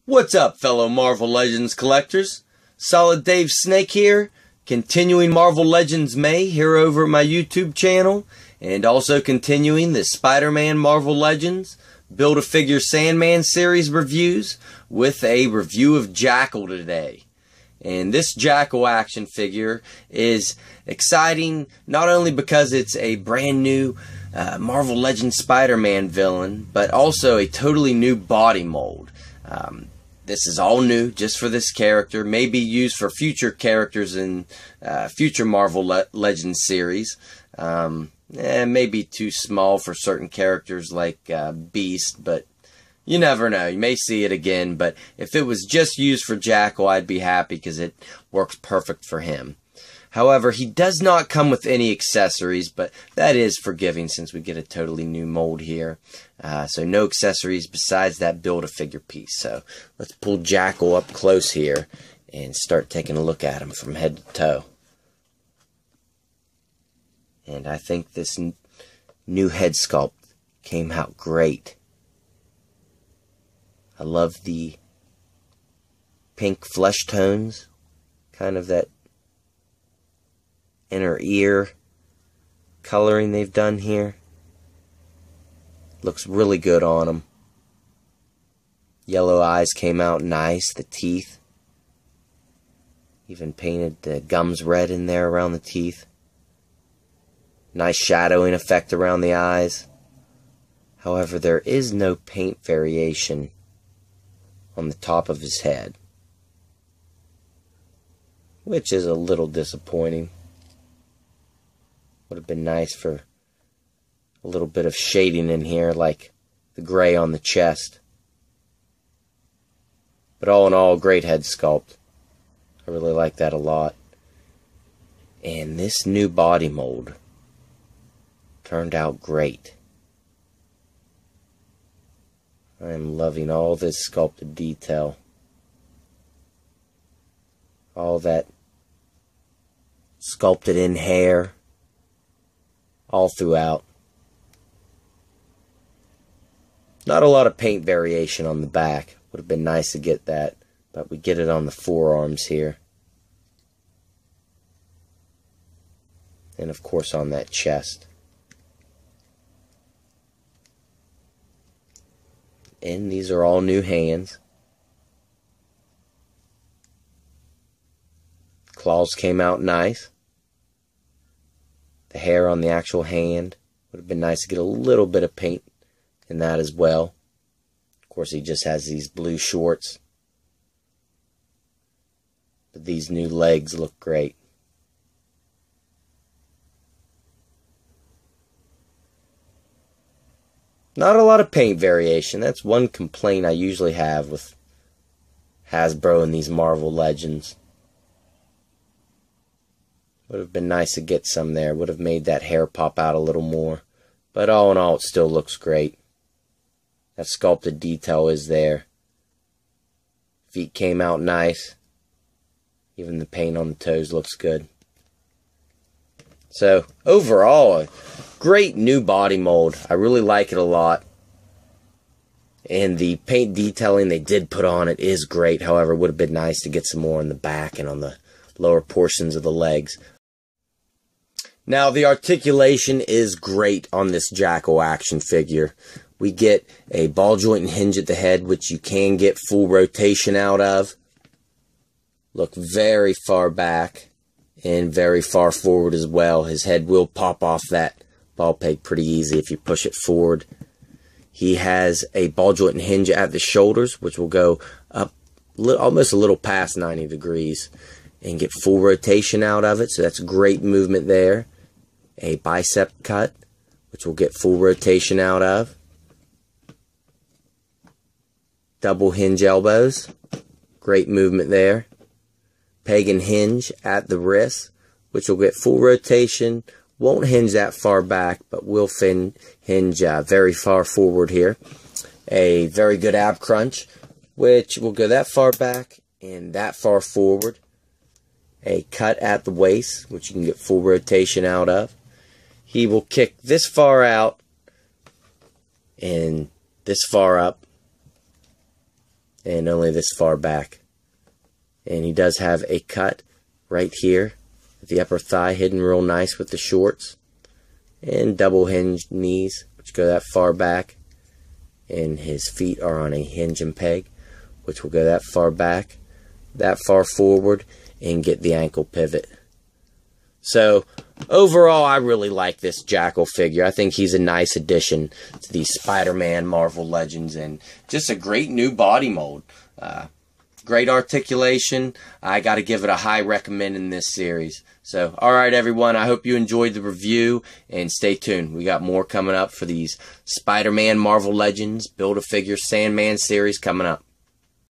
What's up, fellow Marvel Legends collectors? Solid Dave Snake here, continuing Marvel Legends May here over at my YouTube channel, and also continuing the Spider-Man Marvel Legends Build-A-Figure Sandman series reviews with a review of Jackal today. And this Jackal action figure is exciting not only because it's a brand new Marvel Legends Spider-Man villain, but also a totally new body mold. This is all new just for this character, may be used for future characters in future Marvel Legends series. May be too small for certain characters like Beast, but you never know. You may see it again, but if it was just used for Jackal, I'd be happy because it works perfect for him. However, he does not come with any accessories, but that is forgiving since we get a totally new mold here. So no accessories besides that Build-A-Figure piece. So let's pull Jackal up close here and start taking a look at him from head to toe. And I think this new head sculpt came out great. I love the pink flesh tones, kind of that inner ear coloring they've done here. Looks really good on him. Yellow eyes came out nice, the teeth. Even painted the gums red in there around the teeth. Nice shadowing effect around the eyes. However, there is no paint variation on the top of his head, which is a little disappointing. Would have been nice for a little bit of shading in here, like the gray on the chest. But all in all, great head sculpt. I really like that a lot. And this new body mold turned out great. I am loving all this sculpted detail. All that sculpted in hair. All throughout. Not a lot of paint variation on the back. Would have been nice to get that, but we get it on the forearms here. And of course on that chest. And these are all new hands. Claws came out nice. The hair on the actual hand. Would have been nice to get a little bit of paint in that as well. Of course, he just has these blue shorts. But these new legs look great. Not a lot of paint variation. That's one complaint I usually have with Hasbro and these Marvel Legends. Would have been nice to get some there. Would have made that hair pop out a little more. But all in all, it still looks great. That sculpted detail is there. Feet came out nice. Even the paint on the toes looks good. So, overall, a great new body mold. I really like it a lot. And the paint detailing they did put on it is great. However, it would have been nice to get some more on the back and on the lower portions of the legs. Now, the articulation is great on this Jackal action figure. We get a ball joint and hinge at the head, which you can get full rotation out of. Look very far back and very far forward as well. His head will pop off that ball peg pretty easy if you push it forward. He has a ball joint and hinge at the shoulders, which will go up almost a little past 90 degrees and get full rotation out of it. So that's great movement there. A bicep cut, which will get full rotation out of. Double hinge elbows. Great movement there. Peg and hinge at the wrist, which will get full rotation. Won't hinge that far back, but will hinge very far forward here. A very good ab crunch, which will go that far back and that far forward. A cut at the waist, which you can get full rotation out of. He will kick this far out and this far up and only this far back. And he does have a cut right here at the upper thigh, hidden real nice with the shorts, and double hinged knees, which go that far back, and his feet are on a hinge and peg, which will go that far back, that far forward, and get the ankle pivot. So overall, I really like this Jackal figure. I think he's a nice addition to the Spider-Man Marvel Legends, and just a great new body mold. Great articulation. I got to give it a high recommend in this series. So, alright everyone, I hope you enjoyed the review, and stay tuned. We got more coming up for these Spider-Man Marvel Legends Build-A-Figure Sandman series coming up.